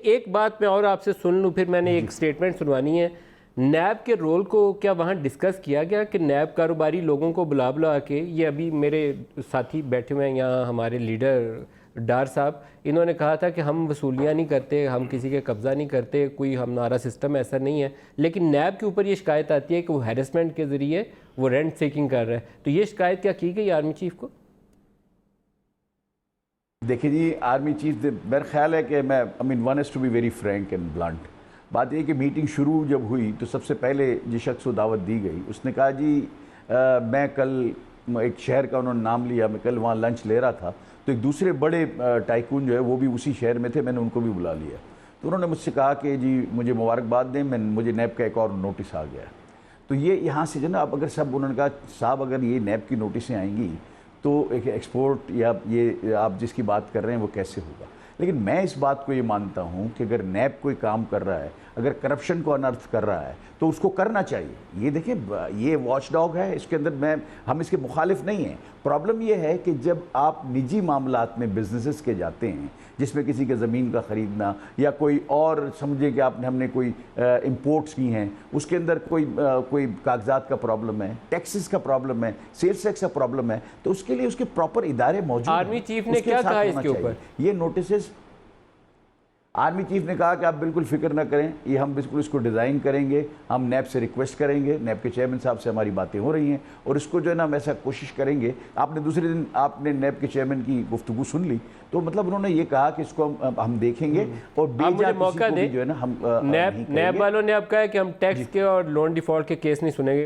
ایک بات میں اور آپ سے سن لوں، پھر میں نے ایک سٹیٹمنٹ سنوانی ہے. نیب کے رول کو کیا وہاں ڈسکس کیا گیا کہ نیب کاروباری لوگوں کو بلا کے، یہ ابھی میرے ساتھی بیٹھے ہوئے ہیں یہاں، ہمارے لیڈر ڈار صاحب، انہوں نے کہا تھا کہ ہم وصولیاں نہیں کرتے، ہم کسی کے قبضہ نہیں کرتے، کوئی ہمارا سسٹم ایسا نہیں ہے، لیکن نیب کے اوپر یہ شکایت آتی ہے کہ وہ ہیرسمنٹ کے ذریعے وہ رینٹ سیکنگ کر رہا ہے. تو یہ شکایت کیا کی گئی آرمی چیف کو؟ دیکھیں جی، آرمی چیف میرا خیال ہے کہ one has to be very frank and blunt. بات یہ کہ میٹنگ شروع جب ہوئی تو سب سے پہلے جس شخص کو دعوت دی گئی اس نے کہا جی میں کل ایک شہر کا انہوں نے نام لیا، میں کل وہاں لنچ لے رہا تھا تو ایک دوسرے بڑے ٹائکون جو ہے وہ بھی اسی شہر میں تھے، میں نے ان کو بھی بلا لیا. تو انہوں نے مجھ سے کہا کہ جی مجھے مبارکباد دیں، مجھے نیب کا ایک اور نوٹس آ گیا. تو یہ یہاں سے جو نا اب اگر انہوں نے کہا صاحب اگر یہ نیب کی نوٹسیں آئیں گی تو ایک ایکسپورٹ یا یہ آپ جس کی بات کر رہے ہیں وہ کیسے ہوگا. لیکن میں اس بات کو یہ مانتا ہوں کہ اگر نیب کوئی کام کر رہا ہے، اگر کرپشن کو انرتھ کر رہا ہے تو اس کو کرنا چاہیے. یہ دیکھیں یہ واچ ڈاگ ہے، اس کے اندر ہم اس کے مخالف نہیں ہیں. پرابلم یہ ہے کہ جب آپ نجی معاملات میں بزنسز کے جاتے ہیں جس میں کسی کے زمین کا خریدنا یا کوئی اور سمجھے کہ ہم نے کوئی امپورٹس کی ہیں، اس کے اندر کوئی کاغذات کا پرابلم ہے، ٹیکسز کا پرابلم ہے، سیلز ٹیکس کا پرابلم ہے، تو اس کے لیے اس کے پراپر ادارے موجود ہیں. آرمی چیف نے کیا کہا اس کے اوپر؟ یہ نوٹسز آرمی چیف نے کہا کہ آپ بالکل فکر نہ کریں، یہ ہم بالکل اس کو ڈیزائن کریں گے، ہم نیب سے ریکویسٹ کریں گے، نیب کے چیئرمین صاحب سے ہماری باتیں ہو رہی ہیں اور اس کو جو ہے نا ہم ایسا کوشش کریں گے. آپ نے دوسرے دن آپ نے نیب کے چیئرمین کی گفتگو سن لی تو مطلب انہوں نے یہ کہا کہ اس کو ہم دیکھیں گے اور مجھے موقع دیں. جو ہے نا ہم نیب والوں نے اب کہا ہے کہ ہم ٹیکس کے اور لون ڈیفالٹ کے کیس نہیں سنیں گے.